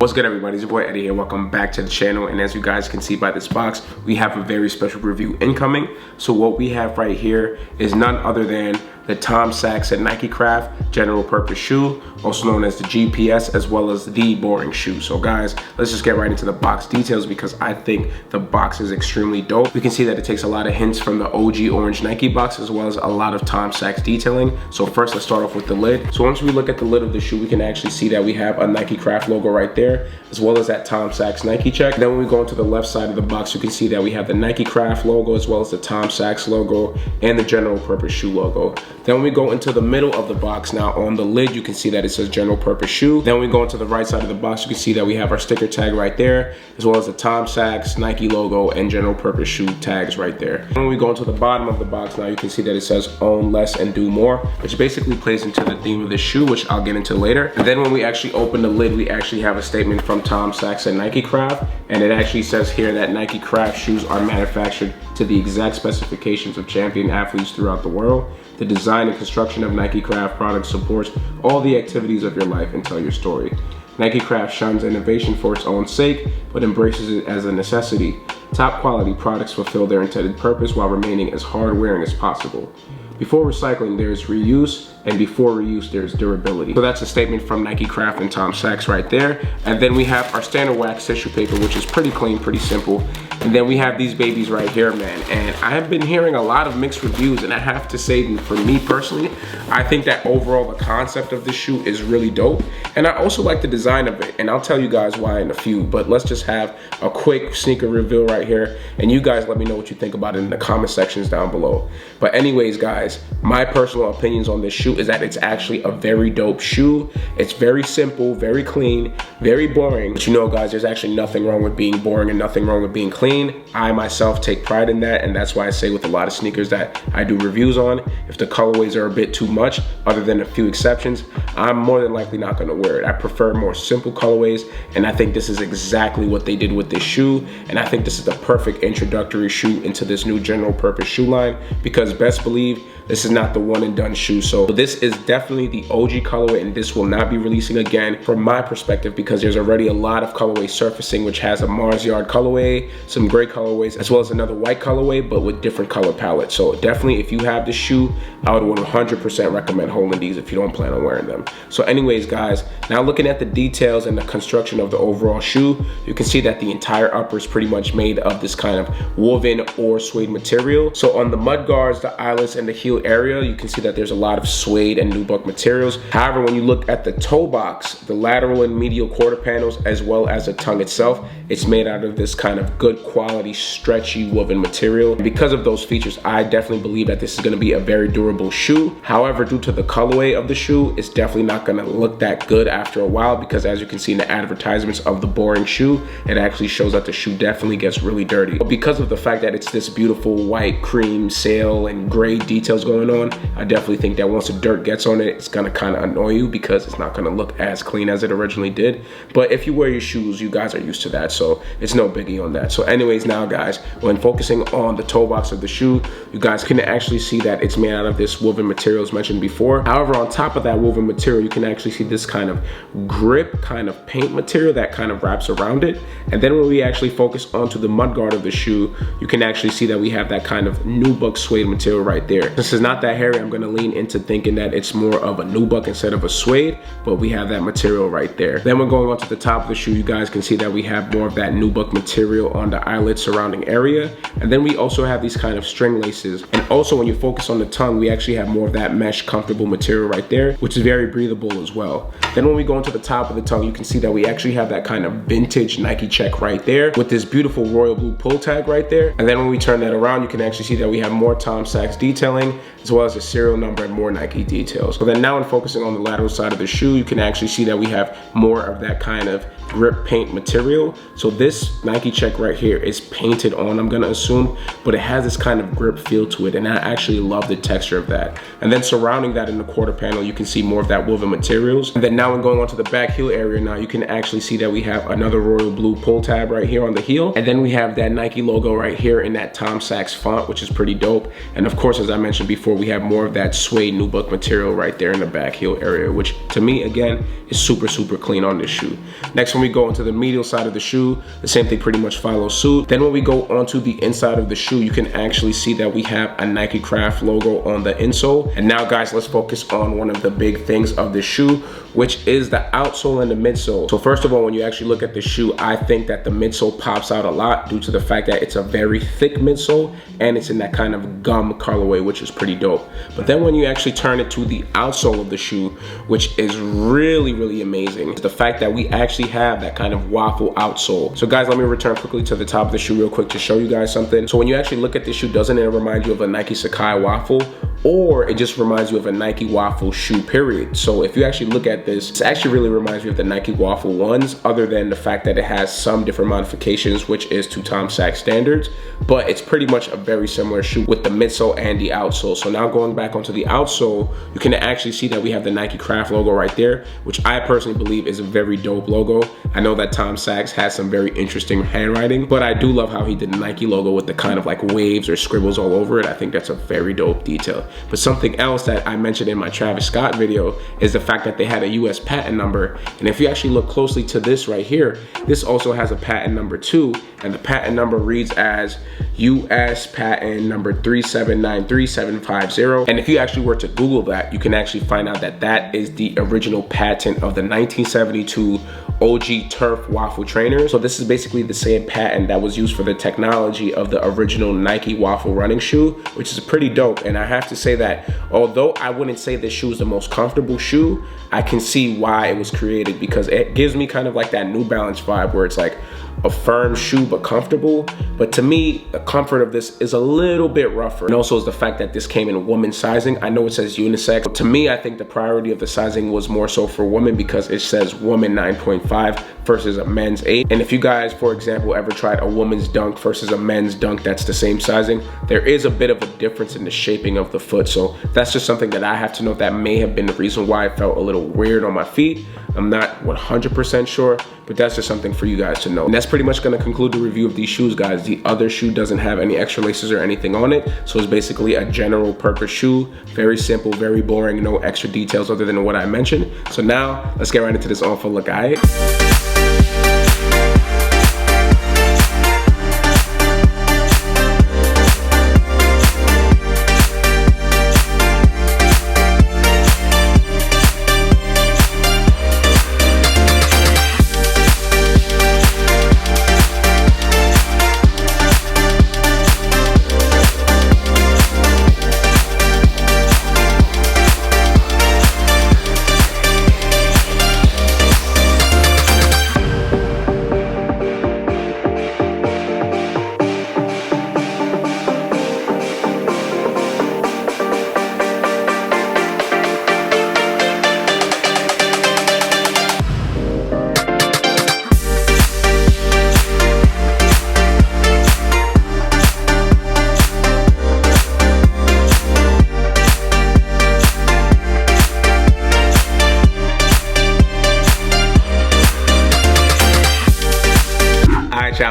What's good, everybody? It's your boy Eddie here. Welcome back to the channel. And as you guys can see by this box, we have a very special review incoming. So what we have right here is none other than the Tom Sachs and NikeCraft General Purpose Shoe, also known as the GPS, as well as the Boring Shoe. So guys, let's just get right into the box details because I think the box is extremely dope. We can see that it takes a lot of hints from the OG orange Nike box, as well as a lot of Tom Sachs detailing. So first, let's start off with the lid. So once we look at the lid of the shoe, we can actually see that we have a NikeCraft logo right there, as well as that Tom Sachs Nike check. Then when we go into the left side of the box, you can see that we have the NikeCraft logo, as well as the Tom Sachs logo and the General Purpose Shoe logo. Then when we go into the middle of the box, now on the lid, you can see that it says General Purpose Shoe. Then when we go into the right side of the box, you can see that we have our sticker tag right there, as well as the Tom Sachs, Nike logo, and General Purpose Shoe tags right there. When we go into the bottom of the box, now you can see that it says Own Less and Do More, which basically plays into the theme of the shoe, which I'll get into later. And then when we actually open the lid, we actually have a statement from Tom Sachs and NikeCraft, and it actually says here that NikeCraft shoes are manufactured to the exact specifications of champion athletes throughout the world. The design and construction of NikeCraft products supports all the activities of your life and tell your story. NikeCraft shuns innovation for its own sake, but embraces it as a necessity. Top quality products fulfill their intended purpose while remaining as hard-wearing as possible. Before recycling, there's reuse, and before reuse, there's durability. So that's a statement from NikeCraft and Tom Sachs right there. And then we have our standard wax tissue paper, which is pretty clean, pretty simple. And then we have these babies right here, man. And I have been hearing a lot of mixed reviews, and I have to say, for me personally, I think that overall the concept of this shoe is really dope. And I also like the design of it, and I'll tell you guys why in a few, but let's just have a quick sneaker reveal right here. And you guys let me know what you think about it in the comment sections down below. But anyways, guys, my personal opinions on this shoe is that it's actually a very dope shoe. It's very simple, very clean, very boring. But you know, guys, there's actually nothing wrong with being boring and nothing wrong with being clean. I myself take pride in that, and that's why I say with a lot of sneakers that I do reviews on, if the colorways are a bit too much, other than a few exceptions, I'm more than likely not gonna wear it. I prefer more simple colorways, and I think this is exactly what they did with this shoe, and I think this is the perfect introductory shoe into this new general purpose shoe line, because best believe this is not the one and done shoe. So this is definitely the OG colorway, and this will not be releasing again from my perspective, because there's already a lot of colorway surfacing, which has a Mars Yard colorway, some gray colorways, as well as another white colorway, but with different color palettes. So definitely, if you have this shoe, I would 100% recommend holding these if you don't plan on wearing them. So anyways, guys, now looking at the details and the construction of the overall shoe, you can see that the entire upper is pretty much made of this kind of woven or suede material. So on the mud guards, the eyelets, and the heel area, you can see that there's a lot of suede and nubuck materials. However, when you look at the toe box, the lateral and medial quarter panels, as well as the tongue itself, it's made out of this kind of good quality, stretchy woven material. And because of those features, I definitely believe that this is going to be a very durable shoe. However, due to the colorway of the shoe, it's definitely not going to look that good after a while, because as you can see in the advertisements of the Boring Shoe, it actually shows that the shoe definitely gets really dirty. But because of the fact that it's this beautiful white, cream, sail, and gray details going on, I definitely think that once the dirt gets on it, it's going to kind of annoy you, because it's not going to look as clean as it originally did. But if you wear your shoes, you guys are used to that, so it's no biggie on that. So anyways, now guys, when focusing on the toe box of the shoe, you guys can actually see that it's made out of this woven material as mentioned before. However, on top of that woven material, you can actually see this kind of grip, kind of paint material that kind of wraps around it. And then when we actually focus onto the mud guard of the shoe, you can actually see that we have that kind of nubuck suede material right there. This is not that hairy. I'm going to lean into thinking that it's more of a nubuck instead of a suede, but we have that material right there. Then we're going on to the top of the shoe. You guys can see that we have more of that nubuck material on the eyelid surrounding area. And then we also have these kind of string laces. And also when you focus on the tongue, we actually have more of that mesh comfortable material right there, which is very breathable as well. Then when we go into the top of the tongue, you can see that we actually have that kind of vintage Nike check right there with this beautiful royal blue pull tag right there. And then when we turn that around, you can actually see that we have more Tom Sachs detailing, as well as a serial number and more Nike details. So then now when focusing on the lateral side of the shoe, you can actually see that we have more of that kind of grip paint material. So this Nike check right here is painted on, I'm gonna assume, but it has this kind of grip feel to it, and I actually love the texture of that. And then surrounding that in the quarter panel, you can see more of that woven materials. And then now when going on to the back heel area, now you can actually see that we have another royal blue pull tab right here on the heel, and then we have that Nike logo right here in that Tom Sachs font, which is pretty dope. And of course, as I mentioned before, we have more of that suede nubuck material right there in the back heel area, which to me again is super clean on this shoe. Next, when when we go into the medial side of the shoe, the same thing pretty much follows suit. Then when we go onto the inside of the shoe, you can actually see that we have a NikeCraft logo on the insole. And now guys, let's focus on one of the big things of the shoe, which is the outsole and the midsole. So first of all, when you actually look at the shoe, I think that the midsole pops out a lot due to the fact that it's a very thick midsole and it's in that kind of gum colorway, which is pretty dope. But then when you actually turn it to the outsole of the shoe, which is really, really amazing, is the fact that we actually have that kind of waffle outsole. So guys, let me return quickly to the top of the shoe real quick to show you guys something. So when you actually look at this shoe, doesn't it remind you of a Nike Sachs waffle? Or it just reminds you of a Nike waffle shoe, period. So if you actually look at this, it actually really reminds me of the Nike waffle ones, other than the fact that it has some different modifications, which is to Tom Sachs standards, but it's pretty much a very similar shoe with the midsole and the outsole. So now going back onto the outsole, you can actually see that we have the NikeCraft logo right there, which I personally believe is a very dope logo. I know that Tom Sachs has some very interesting handwriting, but I do love how he did the Nike logo with the kind of like waves or scribbles all over it. I think that's a very dope detail. But something else that I mentioned in my Travis Scott video is the fact that they had a US patent number. And if you actually look closely to this right here, this also has a patent number too. And the patent number reads as US patent number 3793750. And if you actually were to Google that, you can actually find out that that is the original patent of the 1972 OG Turf waffle trainer. So this is basically the same patent that was used for the technology of the original Nike waffle running shoe, which is pretty dope. And I have to say that although I wouldn't say this shoe is the most comfortable shoe, I can see why it was created, because it gives me kind of like that New Balance vibe where it's like a firm shoe but comfortable. But to me, the comfort of this is a little bit rougher. And also is the fact that this came in women's sizing. I know it says unisex, but to me, I think the priority of the sizing was more so for women, because it says woman 9.5 versus a men's 8. And if you guys, for example, ever tried a woman's dunk versus a men's dunk that's the same sizing, there is a bit of a difference in the shaping of the foot. So that's just something that I have to know. That may have been the reason why it felt a little weird on my feet. I'm not 100% sure, but that's just something for you guys to know. And that's pretty much gonna conclude the review of these shoes, guys. The other shoe doesn't have any extra laces or anything on it, so it's basically a general purpose shoe. Very simple, very boring, no extra details other than what I mentioned. So now, let's get right into this on for look, alright?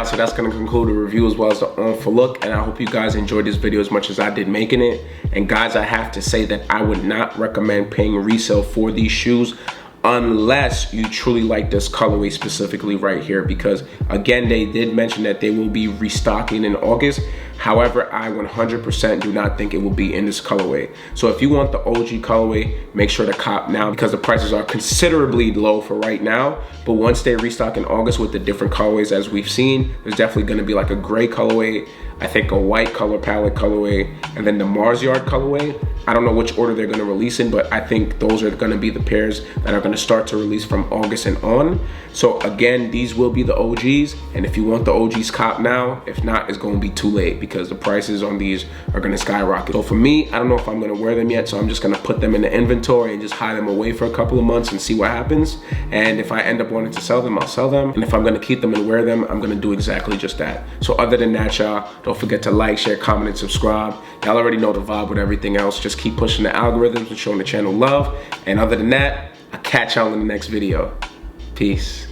So that's going to conclude the review as well as the on for look, and I hope you guys enjoyed this video as much as I did making it. And guys, I have to say that I would not recommend paying resale for these shoes unless you truly like this colorway specifically right here, because again, they did mention that they will be restocking in August. However, I 100% do not think it will be in this colorway. So if you want the OG colorway, make sure to cop now, because the prices are considerably low for right now. But once they restock in August with the different colorways as we've seen, there's definitely gonna be like a gray colorway, I think a white color palette colorway, and then the Mars Yard colorway. I don't know which order they're gonna release in, but I think those are gonna be the pairs that are gonna start to release from August and on. So again, these will be the OGs, and if you want the OGs, cop now. If not, it's gonna be too late, because the prices on these are gonna skyrocket. So for me, I don't know if I'm gonna wear them yet, so I'm just gonna put them in the inventory and just hide them away for a couple of months and see what happens. And if I end up wanting to sell them, I'll sell them. And if I'm gonna keep them and wear them, I'm gonna do exactly just that. So other than that, y'all, don't forget to like, share, comment, and subscribe. Y'all already know the vibe with everything else. Just keep pushing the algorithms and showing the channel love. And other than that, I'll catch y'all in the next video. Peace.